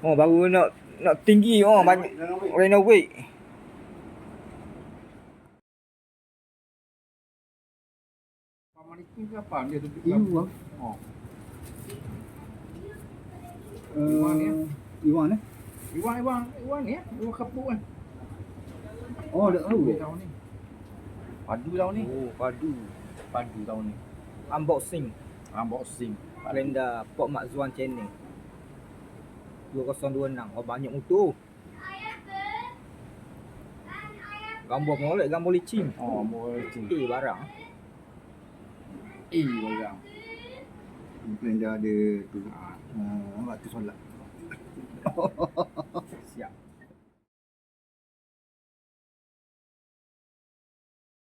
Oh, baru nak tinggi banyak renovate. Paman itu ke apa? Dia tu Iwan. Oh. Iwan ni. Iwan ni ya. Iwan kapuk kan. Oh, dah tahu. Tahun ni. Padu tahun ni. Oh, padu. Padu tahun ni. Unboxing. Kalender Pok Mak Zuan channel. 2026. Oh, banyak motor. Gambar molek, gambar licin. Oh, boleh cing. Barang. Barang. Mungkin dah ada tu. Nampak tu solat. Siap.